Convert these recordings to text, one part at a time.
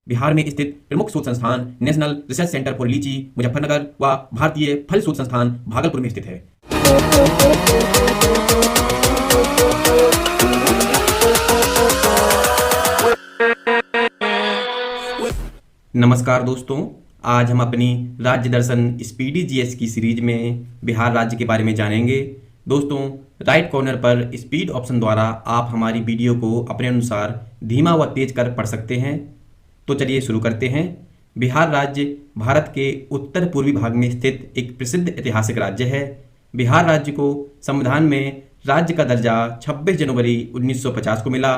बिहार में स्थित प्रमुख शोध संस्थान नेशनल रिसर्च सेंटर फॉर लीची मुजफ्फरनगर व भारतीय फल शोध संस्थान भागलपुर में स्थित है। नमस्कार दोस्तों, आज हम अपनी राज्य दर्शन स्पीडी जीएस की सीरीज में बिहार राज्य के बारे में जानेंगे। दोस्तों, राइट कॉर्नर पर स्पीड ऑप्शन द्वारा आप हमारी वीडियो को अपने अनुसार धीमा व तेज कर पढ़ सकते हैं। तो चलिए शुरू करते हैं। बिहार राज्य भारत के उत्तर पूर्वी भाग में स्थित एक प्रसिद्ध ऐतिहासिक राज्य है। बिहार राज्य को संविधान में राज्य का दर्जा 26 जनवरी 1950 को मिला।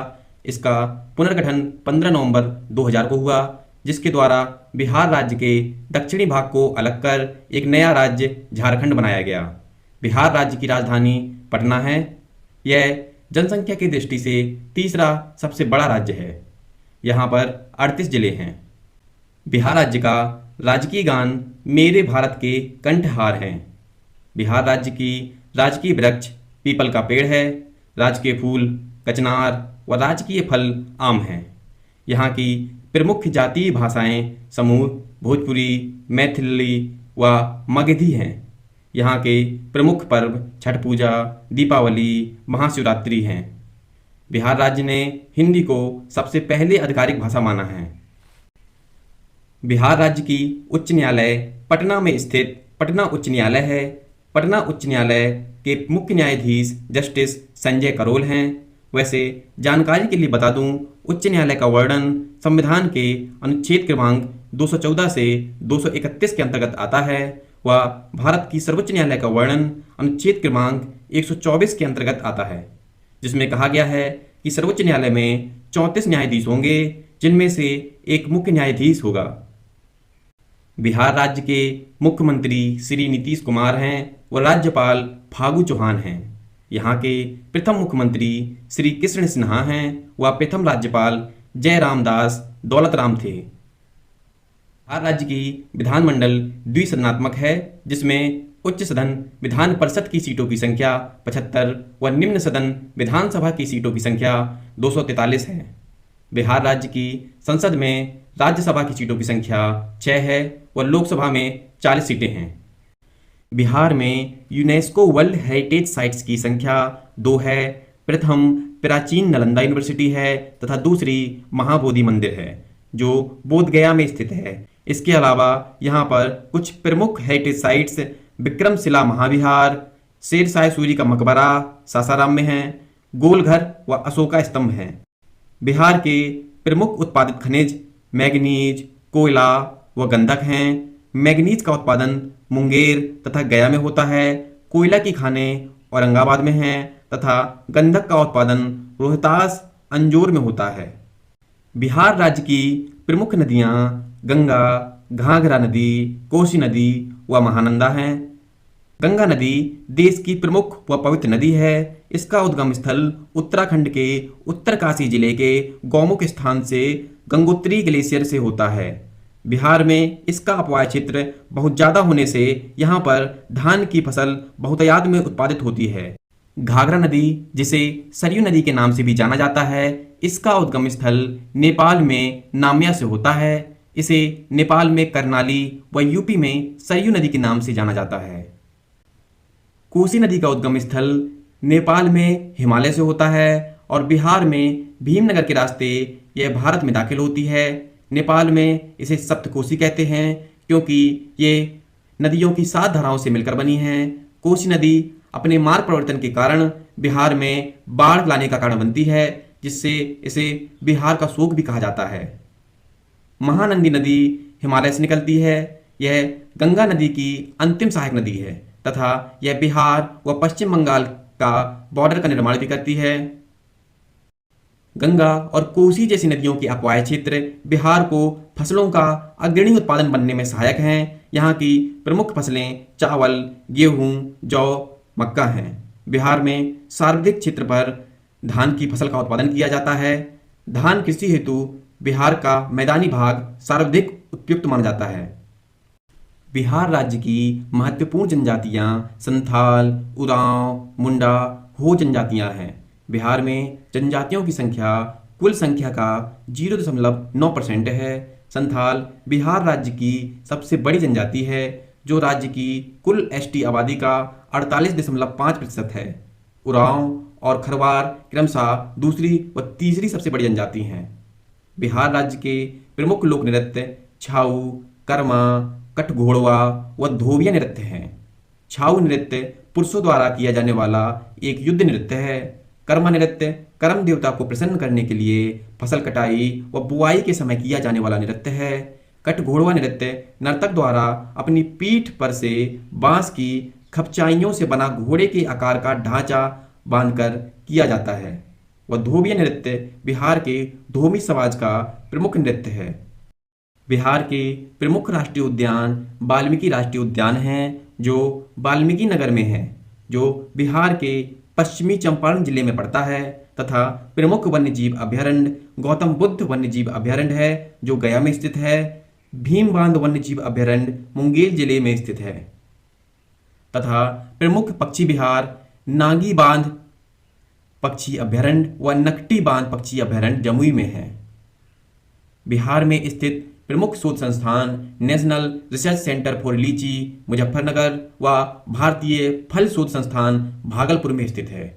इसका पुनर्गठन 15 नवंबर 2000 को हुआ, जिसके द्वारा बिहार राज्य के दक्षिणी भाग को अलग कर एक नया राज्य झारखंड बनाया गया। बिहार राज्य की राजधानी पटना है। यह जनसंख्या की दृष्टि से तीसरा सबसे बड़ा राज्य है। यहाँ पर 38 जिले हैं। बिहार राज्य का राजकीय गान मेरे भारत के कंठहार हैं। बिहार राज्य की राजकीय वृक्ष पीपल का पेड़ है। राजकीय फूल कचनार व राजकीय फल आम हैं। यहाँ की प्रमुख जातीय भाषाएं समूह भोजपुरी, मैथिली व मगधी हैं। यहाँ के प्रमुख पर्व छठ पूजा, दीपावली, महाशिवरात्रि हैं। बिहार राज्य ने हिंदी को सबसे पहले आधिकारिक भाषा माना है। बिहार राज्य की उच्च न्यायालय पटना में स्थित पटना उच्च न्यायालय है। पटना उच्च न्यायालय के मुख्य न्यायाधीश जस्टिस संजय करोल हैं। वैसे जानकारी के लिए बता दूं, उच्च न्यायालय का वर्णन संविधान के अनुच्छेद क्रमांक 214 से 231 के अंतर्गत आता है व भारत की सर्वोच्च न्यायालय का वर्णन अनुच्छेद क्रमांक 124 के अंतर्गत आता है, जिसमें कहा गया है कि सर्वोच्च न्यायालय में 34 न्यायाधीश होंगे, जिनमें से एक मुख्य न्यायाधीश होगा। बिहार राज्य के मुख्यमंत्री श्री नीतीश कुमार हैं व राज्यपाल फागू चौहान हैं। यहाँ के प्रथम मुख्यमंत्री श्री कृष्ण सिन्हा हैं व प्रथम राज्यपाल जयराम दास दौलतराम थे। बिहार राज्य की विधानमंडल द्विसदनात्मक है, जिसमें उच्च सदन विधान परिषद की सीटों की संख्या 75 व निम्न सदन विधानसभा की सीटों की संख्या 243 है। बिहार राज्य की संसद में राज्यसभा की सीटों की संख्या 6 है व लोकसभा में 40 सीटें हैं। बिहार में यूनेस्को वर्ल्ड हेरिटेज साइट्स की संख्या 2 है। प्रथम प्राचीन नालंदा यूनिवर्सिटी है तथा दूसरी महाबोधि मंदिर है, जो बोधगया में स्थित है। इसके अलावा यहाँ पर कुछ प्रमुख हेरिटेज साइट्स विक्रमशिला महाविहार, शेरशाह सूरी का मकबरा सासाराम में है, गोलघर व अशोका स्तंभ हैं। बिहार के प्रमुख उत्पादित खनिज मैग्नीज, कोयला व गंधक हैं। मैग्नीज का उत्पादन मुंगेर तथा गया में होता है। कोयला की खानें औरंगाबाद में हैं तथा गंधक का उत्पादन रोहतास, अंजोर में होता है। बिहार राज्य की प्रमुख नदियाँ गंगा, घाघरा नदी, कोसी नदी व महानंदा हैं। गंगा नदी देश की प्रमुख व पवित्र नदी है। इसका उद्गम स्थल उत्तराखंड के उत्तरकाशी जिले के गौमुख स्थान से गंगोत्री ग्लेशियर से होता है। बिहार में इसका अपवाय क्षेत्र बहुत ज़्यादा होने से यहाँ पर धान की फसल बहुतायत में उत्पादित होती है। घाघरा नदी, जिसे सरयू नदी के नाम से भी जाना जाता है, इसका उद्गम स्थल नेपाल में नामिया से होता है। इसे नेपाल में करनाली व यूपी में सरयू नदी के नाम से जाना जाता है। कोसी नदी का उद्गम स्थल नेपाल में हिमालय से होता है और बिहार में भीमनगर के रास्ते यह भारत में दाखिल होती है। नेपाल में इसे सप्तकोसी कहते हैं, क्योंकि ये नदियों की 7 धाराओं से मिलकर बनी हैं। कोसी नदी अपने मार्ग परिवर्तन के कारण बिहार में बाढ़ लाने का कारण बनती है, जिससे इसे बिहार का शोक भी कहा जाता है। महानंदी नदी हिमालय से निकलती है। यह गंगा नदी की अंतिम सहायक नदी है तथा यह बिहार व पश्चिम बंगाल का बॉर्डर का निर्माण भी करती है। गंगा और कोसी जैसी नदियों के अपवाय क्षेत्र बिहार को फसलों का अग्रणी उत्पादन बनने में सहायक हैं। यहाँ की प्रमुख फसलें चावल, गेहूँ, जौ, मक्का हैं। बिहार में सर्वाधिक क्षेत्र पर धान की फसल का उत्पादन किया जाता है। धान कृषि हेतु बिहार का मैदानी भाग सर्वाधिक उपयुक्त माना जाता है। बिहार राज्य की महत्वपूर्ण जनजातियाँ संथाल, उरांव, मुंडा, हो जनजातियाँ हैं। बिहार में जनजातियों की संख्या कुल संख्या का 0.9% है। संथाल बिहार राज्य की सबसे बड़ी जनजाति है, जो राज्य की कुल एसटी आबादी का 48.5% है। उरांव और खरवार क्रमशः दूसरी व तीसरी सबसे बड़ी जनजाति हैं। बिहार राज्य के प्रमुख लोक नृत्य छाऊ, कर्मा, कठघोड़वा व धोबिया नृत्य हैं। छाऊ नृत्य पुरुषों द्वारा किया जाने वाला एक युद्ध नृत्य है। कर्मा नृत्य कर्म देवता को प्रसन्न करने के लिए फसल कटाई व बुआई के समय किया जाने वाला नृत्य है। कठघोड़वा नृत्य नर्तक द्वारा अपनी पीठ पर से बांस की खपचाइयों से बना घोड़े के आकार का ढांचा बांधकर किया जाता है। वह धोबिया नृत्य बिहार के धोबी समाज का प्रमुख नृत्य है। बिहार के प्रमुख राष्ट्रीय उद्यान वाल्मीकि राष्ट्रीय उद्यान हैं, जो वाल्मीकि नगर में है, जो बिहार के पश्चिमी चंपारण जिले में पड़ता है, तथा प्रमुख वन्यजीव अभयारण्य गौतम बुद्ध वन्यजीव अभयारण्य है, जो गया में स्थित है। भीम बांध वन्यजीव अभयारण्य मुंगेर जिले में स्थित है, तथा प्रमुख पक्षी विहार नागी बांध पक्षी अभयारण्य व नकटी बांध पक्षी अभयारण्य जमुई में है। बिहार में स्थित प्रमुख शोध संस्थान नेशनल रिसर्च सेंटर फॉर लीची मुजफ्फरनगर व भारतीय फल शोध संस्थान भागलपुर में स्थित है।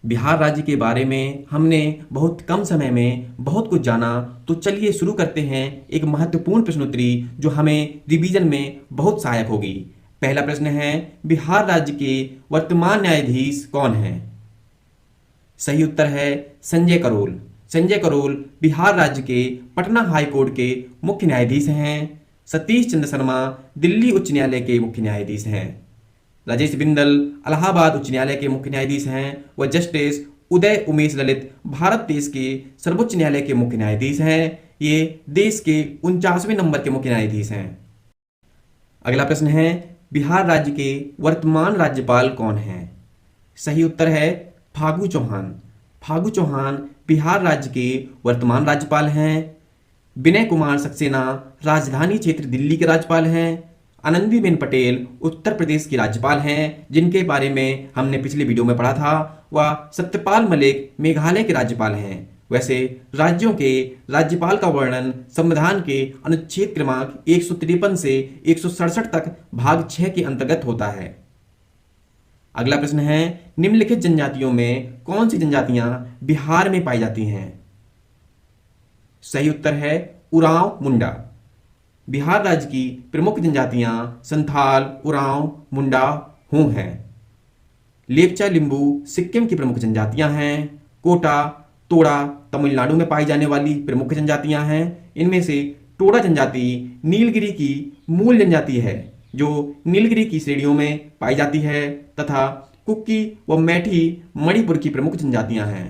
बिहार राज्य के बारे में हमने बहुत कम समय में बहुत कुछ जाना, तो चलिए शुरू करते हैं एक महत्वपूर्ण प्रश्नोत्तरी जो हमें रिवीजन में बहुत सहायक होगी। पहला प्रश्न है, बिहार राज्य के वर्तमान न्यायाधीश कौन हैं? सही उत्तर है संजय करोल। संजय करोल बिहार राज्य के पटना हाई कोर्ट के मुख्य न्यायाधीश हैं। सतीश चंद्र शर्मा दिल्ली उच्च न्यायालय के मुख्य न्यायाधीश हैं। राजेश बिंदल इलाहाबाद उच्च न्यायालय के मुख्य न्यायाधीश हैं व जस्टिस उदय उमेश ललित भारत देश के सर्वोच्च न्यायालय के मुख्य न्यायाधीश हैं। ये देश के 49वें नंबर के मुख्य न्यायाधीश हैं। अगला प्रश्न है, बिहार राज्य के वर्तमान राज्यपाल कौन हैं? सही उत्तर है फागू चौहान। फागू चौहान बिहार राज्य के वर्तमान राज्यपाल हैं। विनय कुमार सक्सेना राजधानी क्षेत्र दिल्ली के राज्यपाल हैं। आनंदीबेन पटेल उत्तर प्रदेश की राज्यपाल हैं, जिनके बारे में हमने पिछले वीडियो में पढ़ा था। वह सत्यपाल मलिक मेघालय के राज्यपाल हैं। वैसे राज्यों के राज्यपाल का वर्णन संविधान के अनुच्छेद क्रमांक 153 से 167 तक भाग 6 के अंतर्गत होता है। अगला प्रश्न है, निम्नलिखित जनजातियों में कौन सी जनजातियां बिहार में पाई जाती हैं? सही उत्तर है उरांव मुंडा। बिहार राज्य की प्रमुख जनजातियां संथाल, उरांव, मुंडा, हूं हैं। लेपचा लिंबू सिक्किम की प्रमुख जनजातियां हैं। कोटा, तोड़ा तमिलनाडु में पाई जाने वाली प्रमुख जनजातियां हैं। इनमें से टोडा जनजाति नीलगिरी की मूल जनजाति है, जो नीलगिरी की श्रेणियों में पाई जाती है, तथा कुक्की व मैठी मणिपुर की प्रमुख जनजातियां हैं।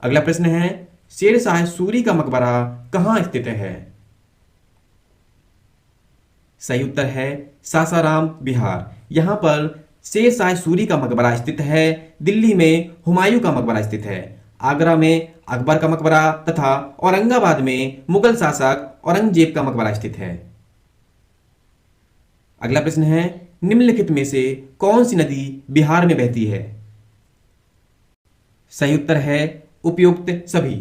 अगला प्रश्न है, शेरशाह सूरी का मकबरा कहां स्थित है? सही उत्तर है सासाराम बिहार। यहां पर शेरशाह सूरी का मकबरा स्थित है। दिल्ली में हुमायूं का मकबरा स्थित है। आगरा में अकबर का मकबरा तथा औरंगाबाद में मुगल शासक औरंगजेब का मकबरा स्थित है। अगला प्रश्न है, निम्नलिखित में से कौन सी नदी बिहार में बहती है? सही उत्तर है उपयुक्त सभी,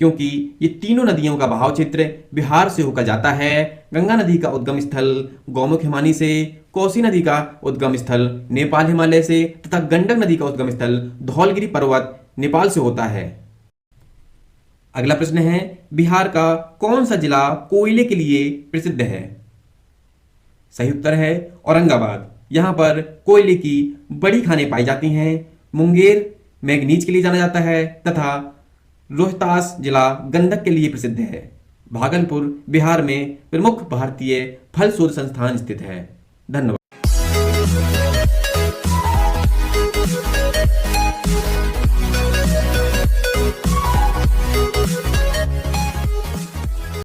क्योंकि ये तीनों नदियों का बहाव क्षेत्र बिहार से होकर जाता है। गंगा नदी का उद्गम स्थल गौमुख हिमानी से, कोसी नदी का उद्गम स्थल नेपाल हिमालय से, तथा गंडक नदी का उद्गम स्थल धौलगिरी पर्वत नेपाल से होता है। अगला प्रश्न है, बिहार का कौन सा जिला कोयले के लिए प्रसिद्ध है? सही उत्तर है औरंगाबाद। यहां पर कोयले की बड़ी खानें पाई जाती हैं। मुंगेर मैग्नीज के लिए जाना जाता है, तथा रोहतास जिला गंधक के लिए प्रसिद्ध है। भागलपुर बिहार में प्रमुख भारतीय फल शोध संस्थान स्थित है। धन्यवाद।